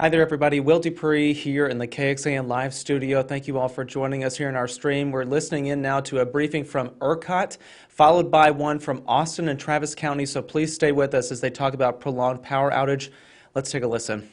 Hi there, everybody. Will Dupree here in the KXAN live studio. Thank you all for joining us here in our stream. We're listening in now to a briefing from ERCOT, followed by one from Austin and Travis County. So please stay with us as they talk about prolonged power outage. Let's take a listen.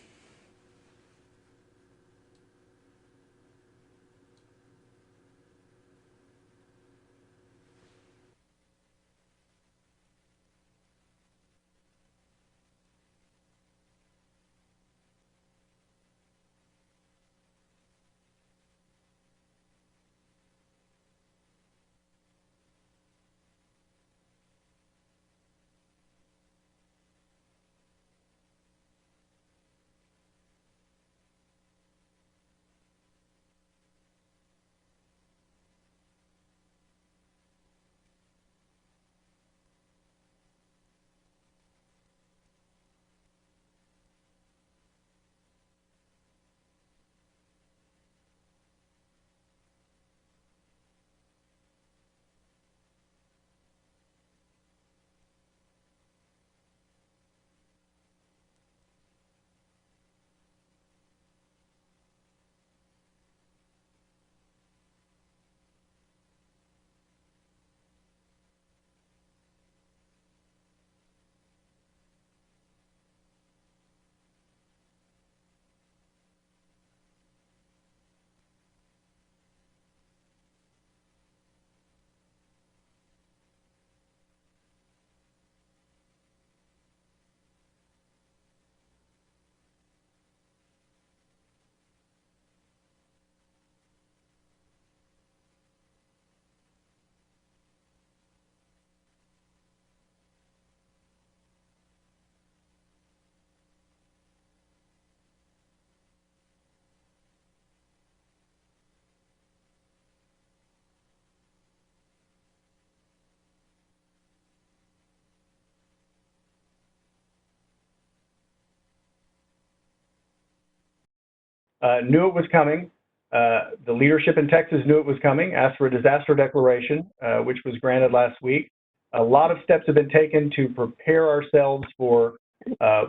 Knew it was coming. The leadership in Texas knew it was coming, asked for a disaster declaration, which was granted last week. A lot of steps have been taken to prepare ourselves for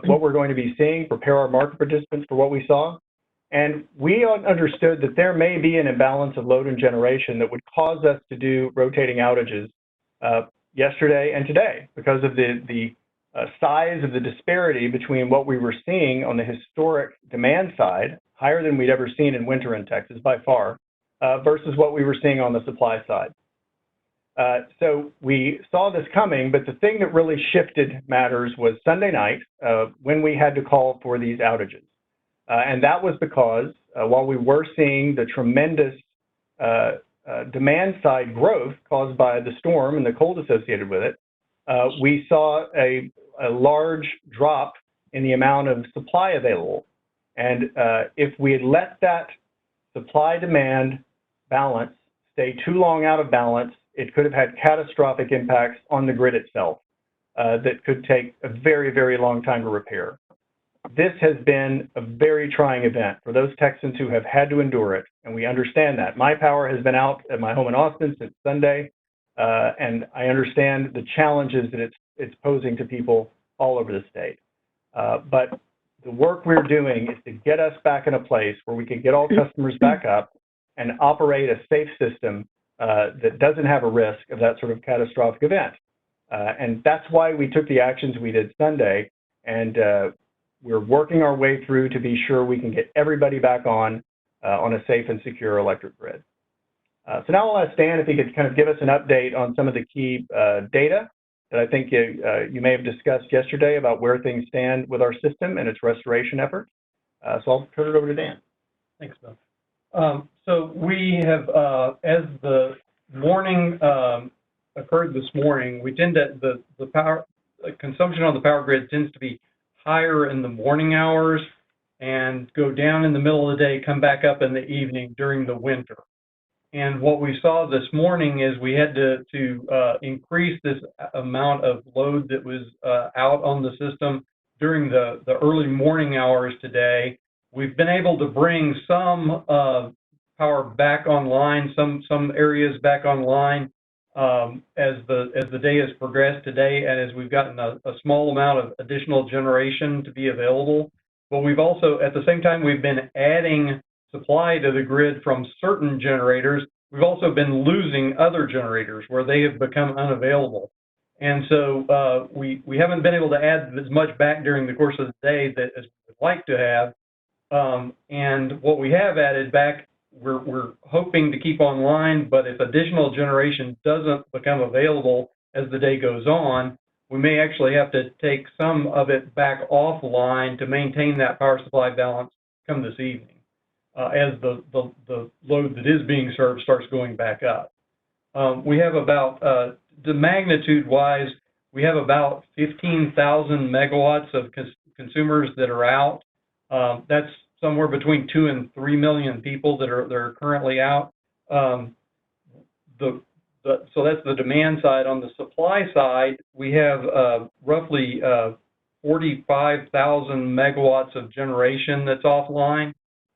what we're going to be seeing, prepare our market participants for what we saw. And we understood that there may be an imbalance of load and generation that would cause us to do rotating outages yesterday and today because of the size of the disparity between what we were seeing on the historic demand side, higher than we'd ever seen in winter in Texas by far, versus what we were seeing on the supply side. So we saw this coming, but the thing that really shifted matters was Sunday night when we had to call for these outages. And that was because while we were seeing the tremendous demand side growth caused by the storm and the cold associated with it, we saw a large drop in the amount of supply available. And if we had let that supply-demand balance stay too long out of balance, it could have had catastrophic impacts on the grid itself that could take a very, very long time to repair. This has been a very trying event for those Texans who have had to endure it, and we understand that. My power has been out at my home in Austin since Sunday, and I understand the challenges that it's posing to people all over the state. But the work we're doing is to get us back in a place where we can get all customers back up and operate a safe system that doesn't have a risk of that sort of catastrophic event. And that's why we took the actions we did Sunday, and we're working our way through to be sure we can get everybody back on a safe and secure electric grid. So now I'll ask Dan if he could kind of give us an update on some of the key data that I think you may have discussed yesterday about where things stand with our system and its restoration efforts. So I'll turn it over to Dan. Thanks, Bill. So we have, as the warning occurred this morning, we tend to, the power consumption on the power grid tends to be higher in the morning hours and go down in the middle of the day, come back up in the evening during the winter. And what we saw this morning is we had to increase this amount of load that was out on the system during the early morning hours today. We've been able to bring some power back online, some areas back online as the day has progressed today, and as we've gotten a small amount of additional generation to be available. but we've also, at the same time, we've been adding supply to the grid from certain generators. We've also been losing other generators where they have become unavailable. And so we haven't been able to add as much back during the course of the day that as we'd like to have. And what we have added back, we're hoping to keep online, but if additional generation doesn't become available as the day goes on, we may actually have to take some of it back offline to maintain that power supply balance come this evening, as the load that is being served starts going back up. We have about, the magnitude-wise, we have about 15,000 megawatts of consumers that are out. That's somewhere between 2 and 3 million people that are currently out. So that's the demand side. On the supply side, we have roughly 45,000 megawatts of generation that's offline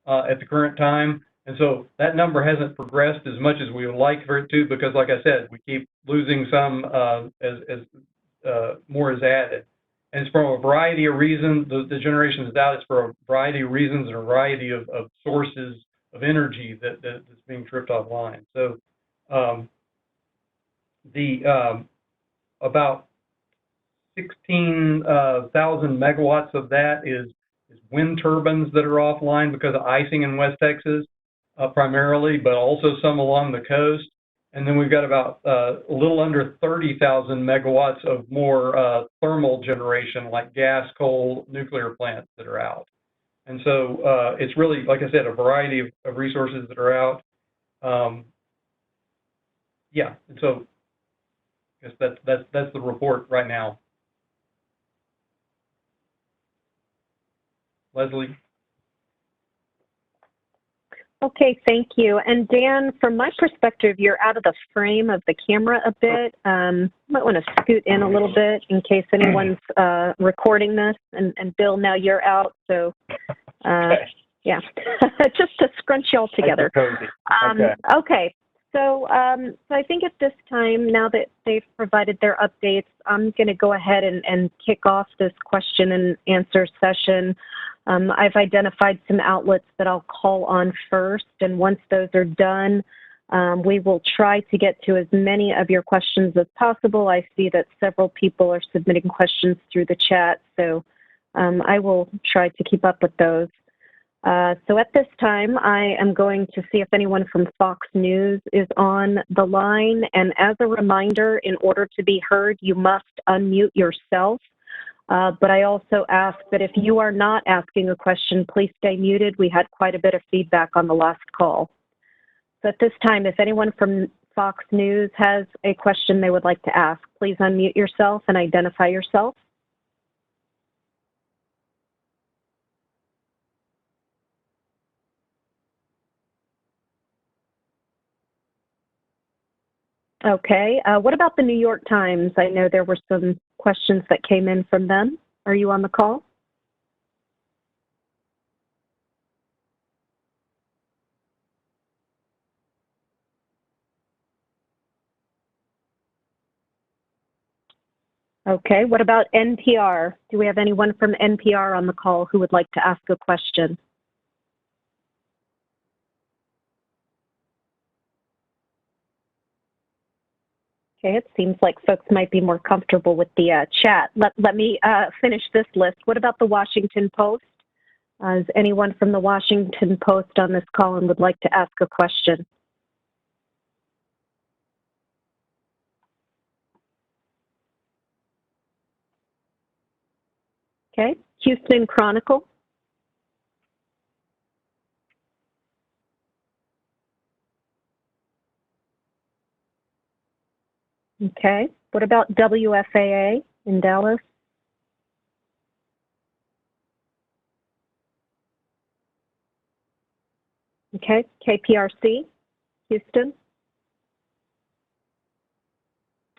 at the current time. And so that number hasn't progressed as much as we would like for it to, because like I said, we keep losing some as more is added. And it's for a variety of reasons. The generation is out. It's for a variety of reasons and a variety of sources of energy that's being tripped offline. So about 16,000 megawatts of that is wind turbines that are offline because of icing in West Texas, primarily, but also some along the coast. And then we've got about a little under 30,000 megawatts of more thermal generation, like gas, coal, nuclear plants that are out. And so it's really, like I said, a variety of resources that are out. Yeah, and so I guess that's the report right now. Leslie? Okay, thank you. And Dan, from my perspective, you're out of the frame of the camera a bit. Might want to scoot in a little bit in case anyone's recording this. And Bill, now you're out, so yeah, just to scrunch you all together. Okay. So I think at this time, now that they've provided their updates, I'm going to go ahead and kick off this question and answer session. I've identified some outlets that I'll call on first, and once those are done, we will try to get to as many of your questions as possible. I see that several people are submitting questions through the chat, so I will try to keep up with those. So at this time, I am going to see if anyone from Fox News is on the line, and as a reminder, in order to be heard, you must unmute yourself. But I also ask that if you are not asking a question, please stay muted. We had quite a bit of feedback on the last call. So at this time, if anyone from Fox News has a question they would like to ask, please unmute yourself and identify yourself. Okay, what about the New York Times? I know there were some questions that came in from them. Are you on the call? Okay, what about NPR? Do we have anyone from NPR on the call who would like to ask a question? Okay, it seems like folks might be more comfortable with the chat. Let me finish this list. What about the Washington Post? Is anyone from the Washington Post on this call and would like to ask a question? Okay, Houston Chronicle. Okay, what about WFAA in Dallas? Okay, KPRC, Houston.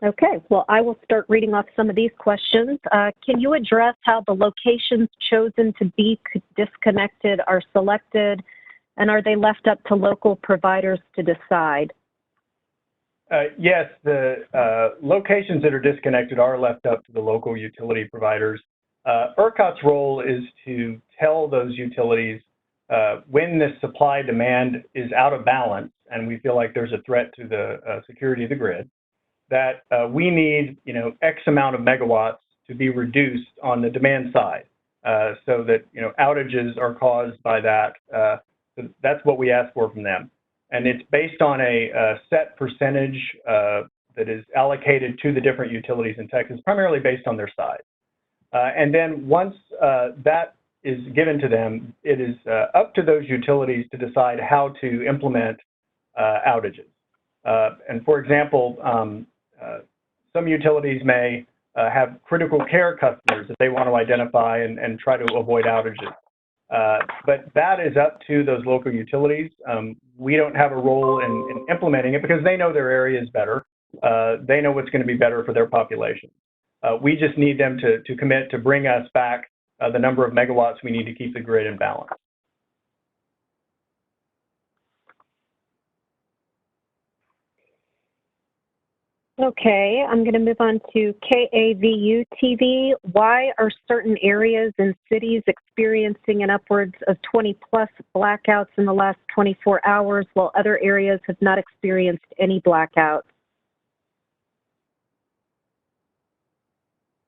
Okay, well, I will start reading off some of these questions. Can you address how the locations chosen to be disconnected are selected, and are they left up to local providers to decide? Yes, the locations that are disconnected are left up to the local utility providers. ERCOT's role is to tell those utilities when this supply demand is out of balance and we feel like there's a threat to the security of the grid, that we need, X amount of megawatts to be reduced on the demand side, so that, outages are caused by that. So that's what we ask for from them. And it's based on a set percentage that is allocated to the different utilities in Texas, primarily based on their size. And then once that is given to them, it is up to those utilities to decide how to implement outages. And for example, some utilities may have critical care customers that they want to identify and try to avoid outages. But that is up to those local utilities. We don't have a role in implementing it because they know their areas better. They know what's going to be better for their population. We just need them to commit to bring us back the number of megawatts we need to keep the grid in balance. Okay, I'm going to move on to KAVU TV. Why are certain areas and cities experiencing an upwards of 20+ blackouts in the last 24 hours, while other areas have not experienced any blackouts?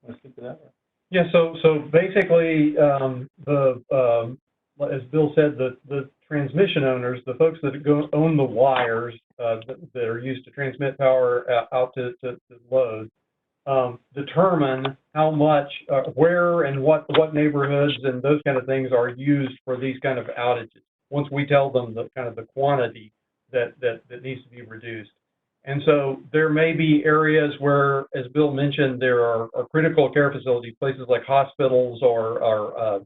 Let's get to that one. Yeah, so basically, as Bill said, the transmission owners, the folks that own the wires that are used to transmit power out to load, determine how much, where and what neighborhoods and those kind of things are used for these kind of outages. Once we tell them the kind of the quantity that needs to be reduced. And so there may be areas where, as Bill mentioned, there are critical care facilities, places like hospitals or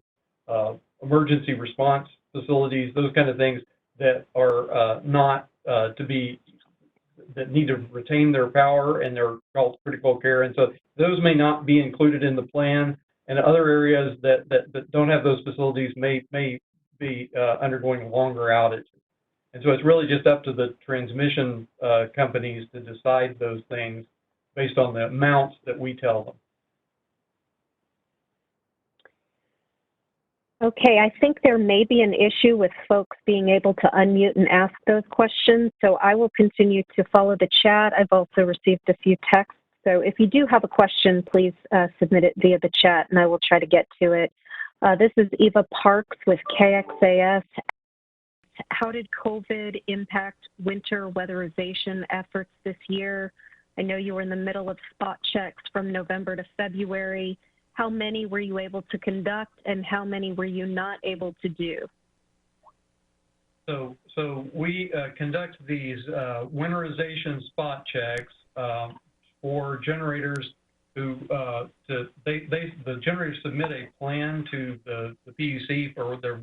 emergency response facilities, those kind of things that are not that need to retain their power, and they're called critical care. And so those may not be included in the plan, and other areas that don't have those facilities may be undergoing longer outages. And so it's really just up to the transmission companies to decide those things based on the amounts that we tell them. Okay, I think there may be an issue with folks being able to unmute and ask those questions, so I will continue to follow the chat. I've also received a few texts, so if you do have a question, please submit it via the chat, and I will try to get to it. This is Eva Parks with KXAS. How did COVID impact winter weatherization efforts this year? I know you were in the middle of spot checks from November to February. How many were you able to conduct, and how many were you not able to do? So we conduct these winterization spot checks for generators who the generators submit a plan to the PUC for their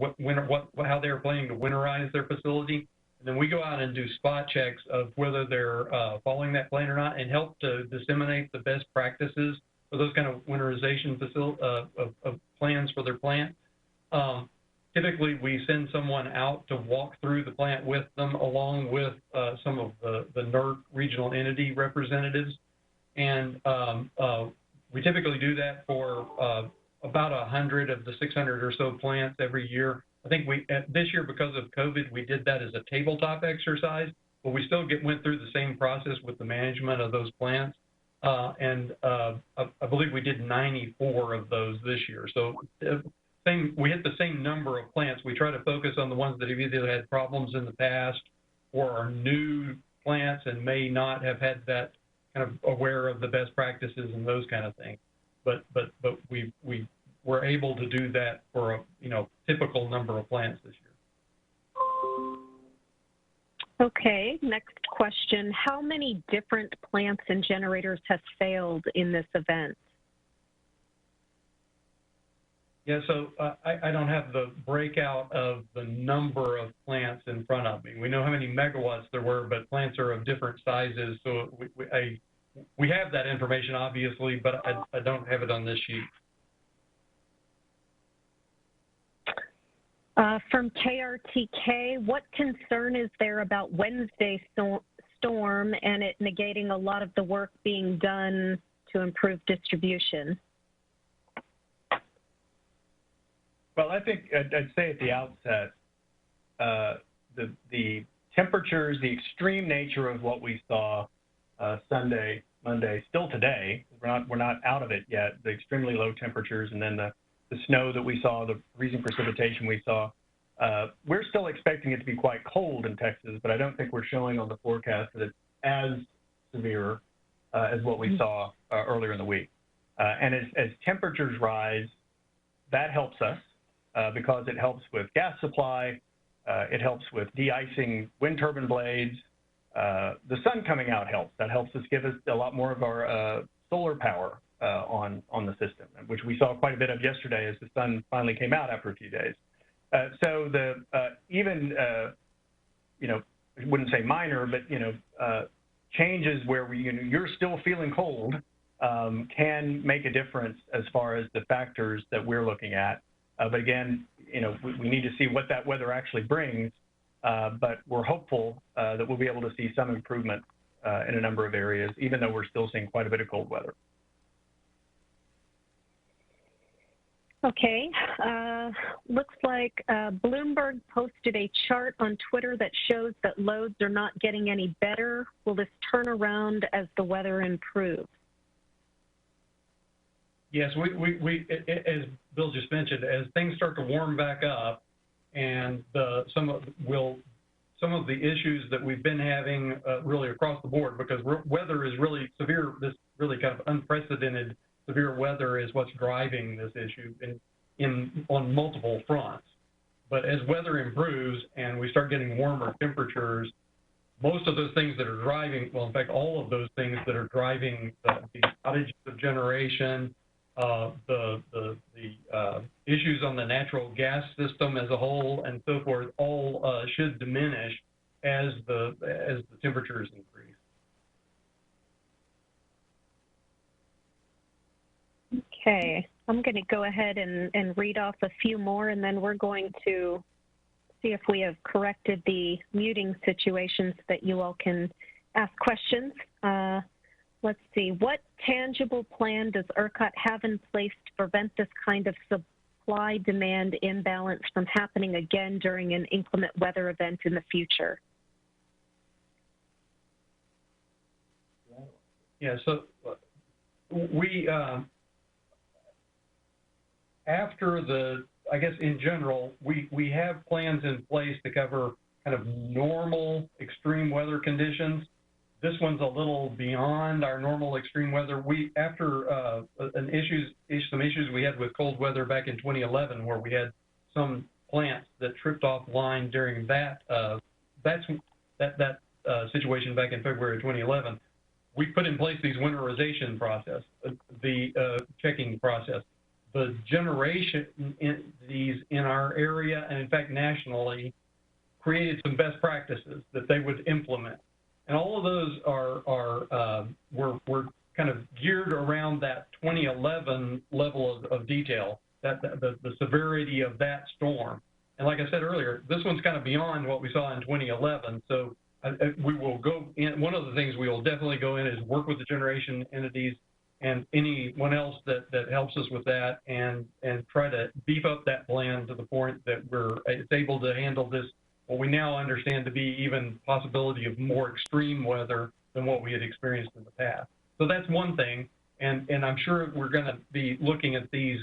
how they're planning to winterize their facility, and then we go out and do spot checks of whether they're following that plan or not, and help to disseminate the best practices for those kind of winterization of plans for their plant. Typically, we send someone out to walk through the plant with them, along with some of the NERC regional entity representatives. And we typically do that for about 100 of the 600 or so plants every year. I think this year, because of COVID, we did that as a tabletop exercise, but we still went through the same process with the management of those plants. And I believe we did 94 of those this year. So we hit the same number of plants. We try to focus on the ones that have either had problems in the past or are new plants and may not have had that kind of aware of the best practices and those kind of things. But we were able to do that for a typical number of plants this year. Okay, next question. How many different plants and generators have failed in this event? Yeah, so I don't have the breakout of the number of plants in front of me. We know how many megawatts there were, but plants are of different sizes. So we have that information, obviously, but I don't have it on this sheet. From KRTK, what concern is there about Wednesday's storm and it negating a lot of the work being done to improve distribution? Well, I think I'd say at the outset, the temperatures, the extreme nature of what we saw Sunday, Monday, still today, we're not out of it yet, the extremely low temperatures and then the snow that we saw, the freezing precipitation we saw, we're still expecting it to be quite cold in Texas, but I don't think we're showing on the forecast that it's as severe as what we saw earlier in the week. And as temperatures rise, that helps us because it helps with gas supply, it helps with de-icing wind turbine blades. The sun coming out helps. That helps us give us a lot more of our solar power on the system, which we saw quite a bit of yesterday as the sun finally came out after a few days. So the even you know, I wouldn't say minor, but changes where you're still feeling cold can make a difference as far as the factors that we're looking at. But again, we need to see what that weather actually brings. But we're hopeful that we'll be able to see some improvement in a number of areas, even though we're still seeing quite a bit of cold weather. Okay. Looks like Bloomberg posted a chart on Twitter that shows that loads are not getting any better. Will this turn around as the weather improves? Yes, we as Bill just mentioned, as things start to warm back up, and some of the issues that we've been having really across the board, because weather is really severe. This really kind of unprecedented severe weather is what's driving this issue on multiple fronts. But as weather improves and we start getting warmer temperatures, most of those things that are driving, well, in fact, all of those things that are driving the outages of generation, the issues on the natural gas system as a whole, and so forth, all should diminish as the temperatures increase. Okay, I'm going to go ahead and read off a few more, and then we're going to see if we have corrected the muting situation so that you all can ask questions. Let's see, what tangible plan does ERCOT have in place to prevent this kind of supply-demand imbalance from happening again during an inclement weather event in the future? Yeah, so we, I guess in general, we have plans in place to cover kind of normal extreme weather conditions. This one's a little beyond our normal extreme weather. After some issues we had with cold weather back in 2011, where we had some plants that tripped offline during that situation back in February of 2011, we put in place these winterization process, the checking process. The generation in our area, and in fact nationally, created some best practices that they would implement. And all of those were kind of geared around that 2011 level of detail, the severity of that storm. And like I said earlier, this one's kind of beyond what we saw in 2011. So we will go in. One of the things we will definitely go in is work with the generation entities and anyone else that helps us with that, and try to beef up that plan to the point that it's able to handle this, what we now understand to be even possibility of more extreme weather than what we had experienced in the past. So that's one thing, and I'm sure we're going to be looking at these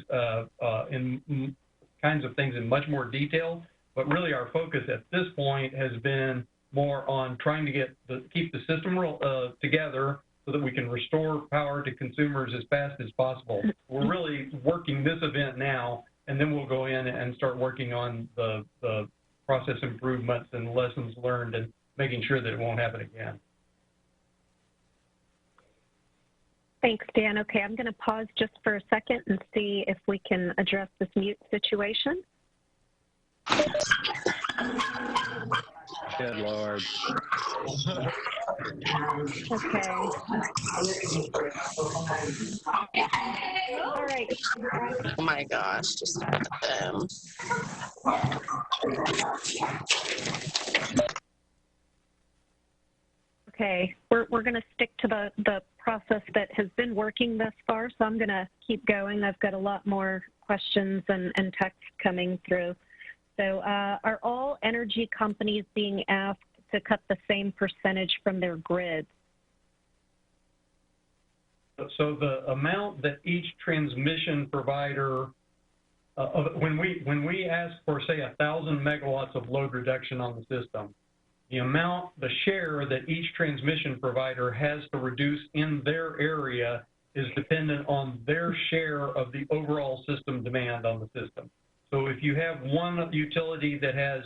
in kinds of things in much more detail, but really our focus at this point has been more on trying to keep the system together so that we can restore power to consumers as fast as possible. We're really working this event now, and then we'll go in and start working on the process improvements and lessons learned and making sure that it won't happen again. Thanks, Dan. Okay, I'm going to pause just for a second and see if we can address this mute situation. Good Lord. Okay. All right. Oh my gosh, just look at them. Okay, we're going to stick to the process that has been working thus far, so I'm going to keep going. I've got a lot more questions and text coming through. So are all energy companies being asked to cut the same percentage from their grids? So the amount that each transmission provider, when we ask for, say, 1,000 megawatts of load reduction on the system, the share that each transmission provider has to reduce in their area is dependent on their share of the overall system demand on the system. So if you have one utility that has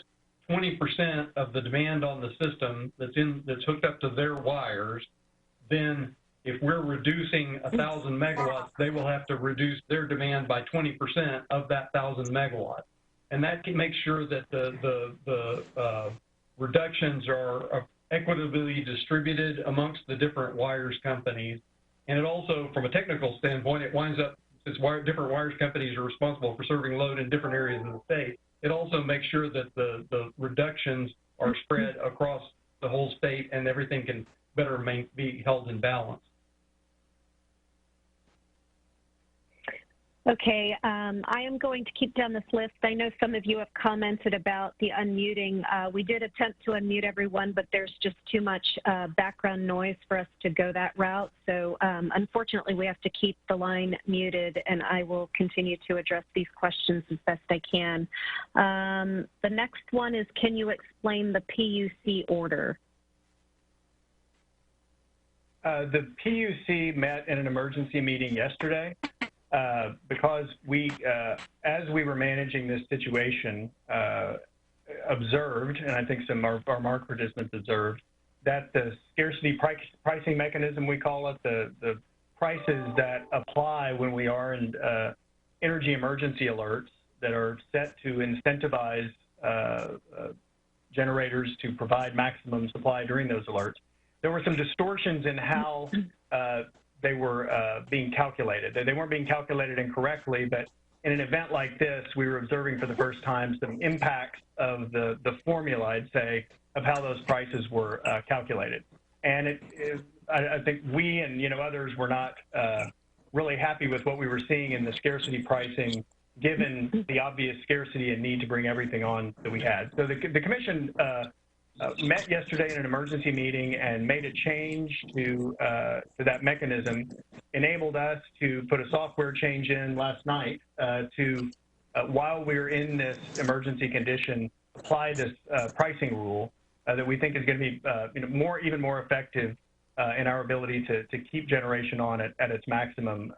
20% of the demand on the system that's hooked up to their wires, then if we're reducing 1,000 megawatts, they will have to reduce their demand by 20% of that 1,000 megawatts. And that can make sure that the reductions are equitably distributed amongst the different wires companies. And it also, from a technical standpoint, it winds up, since different wires companies are responsible for serving load in different areas in the state, it also makes sure that the reductions are spread across the whole state and everything can better be held in balance. Okay, I am going to keep down this list. I know some of you have commented about the unmuting. We did attempt to unmute everyone, but there's just too much background noise for us to go that route. So unfortunately, we have to keep the line muted, and I will continue to address these questions as best I can. The next one is, can you explain the PUC order? The PUC met in an emergency meeting yesterday. Because as we were managing this situation, observed, and I think some of our market participants observed, that the scarcity pricing mechanism, we call it, the prices that apply when we are in energy emergency alerts that are set to incentivize generators to provide maximum supply during those alerts. There were some distortions in how they were being calculated. They weren't being calculated incorrectly, but in an event like this, we were observing for the first time some impacts of the formula, I'd say, of how those prices were calculated. And I think we and others were not really happy with what we were seeing in the scarcity pricing, given the obvious scarcity and need to bring everything on that we had. So the commission met yesterday in an emergency meeting and made a change to that mechanism, enabled us to put a software change in last night to, while we're in this emergency condition, apply this pricing rule that we think is going to be even more effective in our ability to keep generation on at its maximum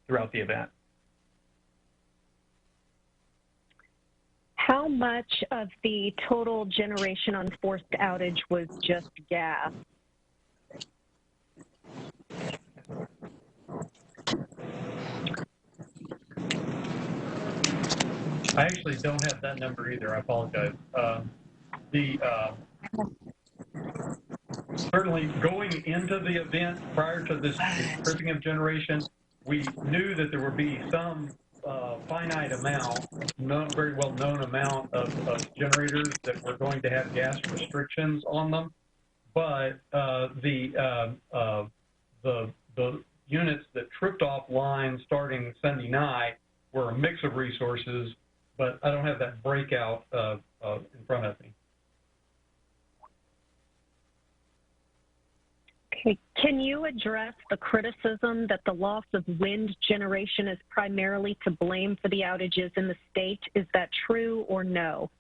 throughout the event. How much of the total generation on forced outage was just gas? I actually don't have that number either. I apologize. Certainly going into the event prior to this stripping of generation, we knew that there would be some finite amount, very well known amount of generators that were going to have gas restrictions on them, but the units that tripped offline starting Sunday night were a mix of resources, but I don't have that breakout in front of me. Okay. Can you address the criticism that the loss of wind generation is primarily to blame for the outages in the state? Is that true or no?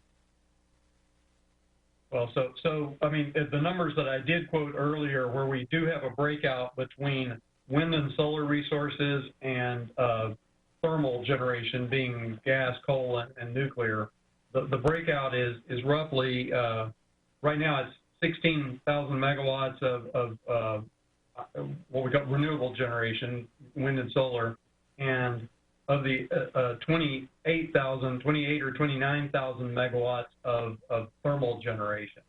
Well, so I mean, the numbers that I did quote earlier, where we do have a breakout between wind and solar resources and thermal generation, being gas, coal, and nuclear, the breakout is roughly, right now it's 16,000 megawatts of what we call renewable generation, wind and solar, and of the 28 or 29,000 megawatts of thermal generation.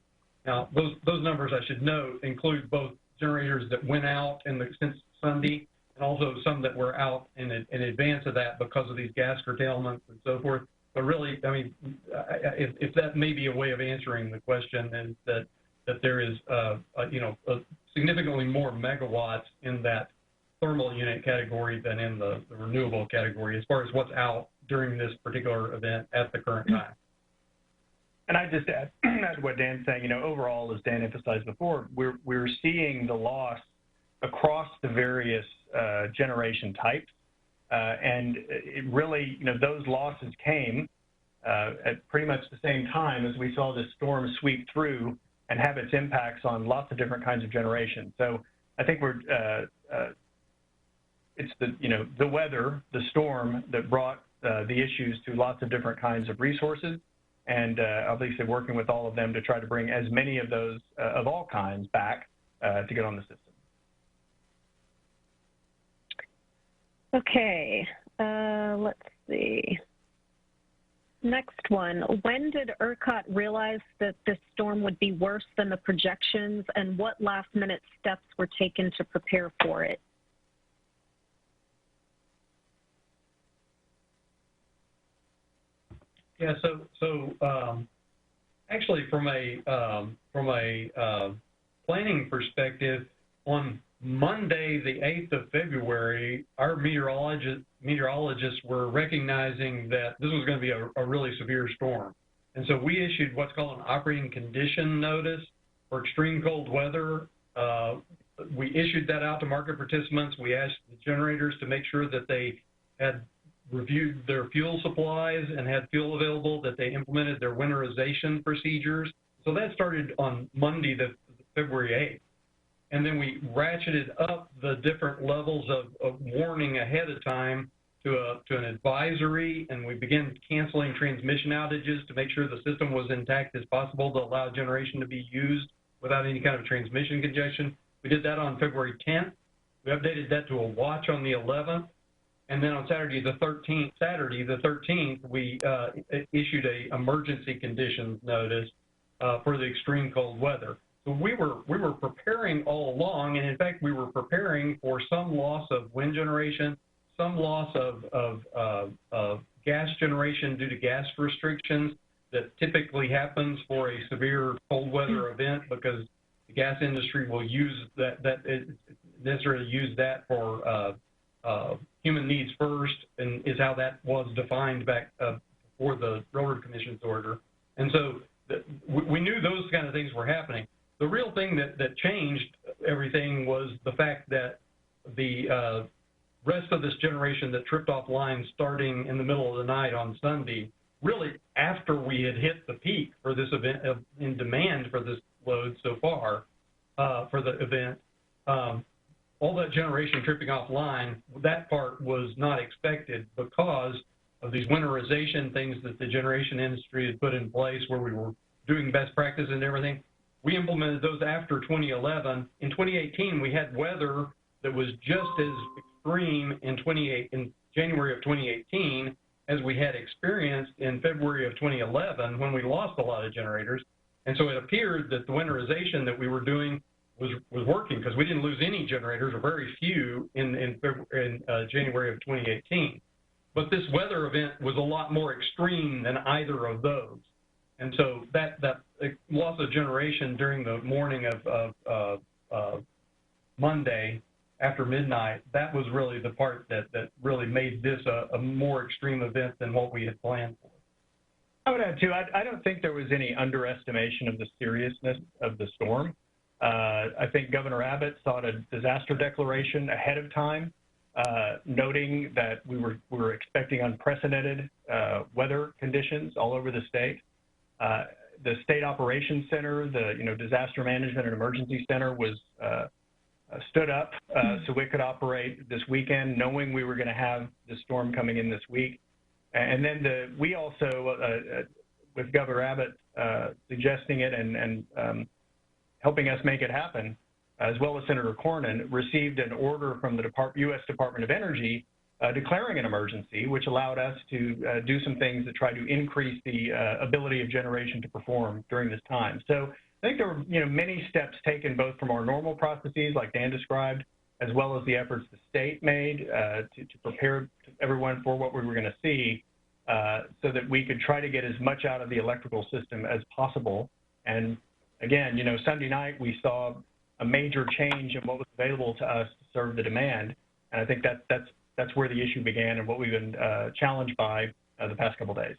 Now, those numbers, I should note, include both generators that went out since Sunday, and also some that were out in advance of that because of these gas curtailments and so forth. But really, I mean, if that may be a way of answering the question, is that that there is, significantly more megawatts in that thermal unit category than in the renewable category as far as what's out during this particular event at the current time. And I just add to what Dan's saying, overall, as Dan emphasized before, we're seeing the loss across the various generation types. And it really, those losses came at pretty much the same time as we saw this storm sweep through and have its impacts on lots of different kinds of generation. So I think it's the weather, the storm that brought the issues to lots of different kinds of resources, and obviously working with all of them to try to bring as many of those of all kinds back to get on the system. Okay, let's see. Next one. When did ERCOT realize that this storm would be worse than the projections, and what last-minute steps were taken to prepare for it? Yeah, so actually from a planning perspective, on Monday, the 8th of February, our meteorologists were recognizing that this was going to be a really severe storm. And so we issued what's called an operating condition notice for extreme cold weather. We issued that out to market participants. We asked the generators to make sure that they had reviewed their fuel supplies and had fuel available, that they implemented their winterization procedures. So that started on Monday, the February 8th. And then we ratcheted up the different levels of warning ahead of time to an advisory, and we began canceling transmission outages to make sure the system was intact as possible to allow generation to be used without any kind of transmission congestion. We did that on February 10th. We updated that to a watch on the 11th. And then on Saturday the 13th, we issued a emergency conditions notice for the extreme cold weather. So we were preparing all along, and in fact, we were preparing for some loss of wind generation, some loss of gas generation due to gas restrictions that typically happens for a severe cold weather event, because the gas industry will use necessarily use that for human needs first, and is how that was defined back before the Railroad Commission's order. And so we knew those kind of things were happening. The real thing that changed everything was the fact that the rest of this generation that tripped offline starting in the middle of the night on Sunday, really after we had hit the peak for this event in demand for this load so far for the event, all that generation tripping offline, that part was not expected because of these winterization things that the generation industry had put in place, where we were doing best practice and everything. We implemented those after 2011. In 2018, we had weather that was just as extreme in January of 2018 as we had experienced in February of 2011, when we lost a lot of generators. And so it appeared that the winterization that we were doing was working, because we didn't lose any generators, or very few, in January of 2018. But this weather event was a lot more extreme than either of those. And so that loss of generation during the morning of Monday after midnight, that was really the part that really made this a more extreme event than what we had planned for. I would add, too, I don't think there was any underestimation of the seriousness of the storm. I think Governor Abbott sought a disaster declaration ahead of time, noting that we were expecting unprecedented weather conditions all over the state. The State Operations Center, the Disaster Management and Emergency Center, was stood up so it could operate this weekend, knowing we were going to have the storm coming in this week. And then we also, with Governor Abbott suggesting it and helping us make it happen, as well as Senator Cornyn, received an order from the U.S. Department of Energy declaring an emergency, which allowed us to do some things to try to increase the ability of generation to perform during this time. So I think there were many steps taken, both from our normal processes, like Dan described, as well as the efforts the state made to prepare everyone for what we were going to see, so that we could try to get as much out of the electrical system as possible. And again, Sunday night we saw a major change in what was available to us to serve the demand, and I think that's where the issue began and what we've been challenged by the past couple of days.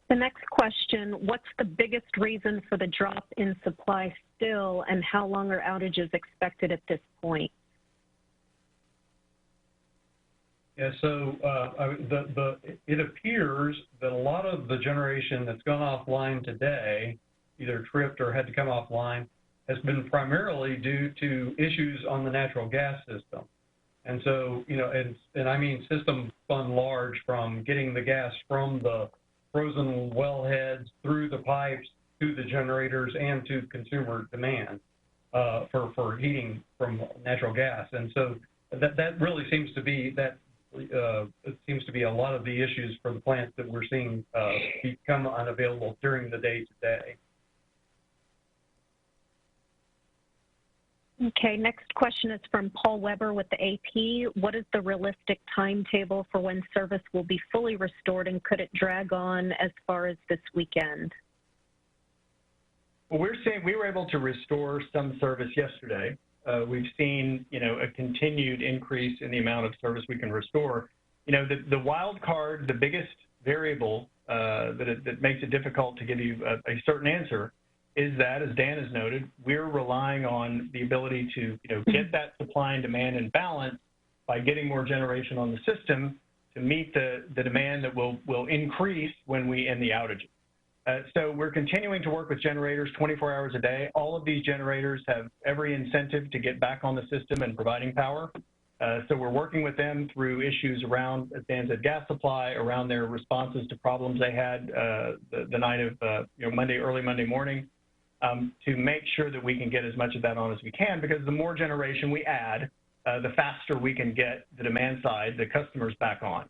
The next question, what's the biggest reason for the drop in supply still, and how long are outages expected at this point? Yeah, so it appears that a lot of the generation that's gone offline today, either tripped or had to come offline, has been primarily due to issues on the natural gas system. And so, and I mean system fund large, from getting the gas from the frozen wellheads through the pipes to the generators and to consumer demand for heating from natural gas. And so that really seems to be it seems to be a lot of the issues for the plants that we're seeing become unavailable during the day today. Okay, next question is from Paul Weber with the AP. What is the realistic timetable for when service will be fully restored, and could it drag on as far as this weekend? Well, we're saying we were able to restore some service yesterday. We've seen, a continued increase in the amount of service we can restore. The wild card, the biggest variable that makes it difficult to give you a certain answer is that, as Dan has noted, we're relying on the ability to, get that supply and demand in balance by getting more generation on the system to meet the demand that will increase when we end the outages. So we're continuing to work with generators 24 hours a day. All of these generators have every incentive to get back on the system and providing power. So we're working with them through issues around, as Dan said, gas supply, around their responses to problems they had the night of early Monday morning, to make sure that we can get as much of that on as we can, because the more generation we add, the faster we can get the demand side, the customers back on.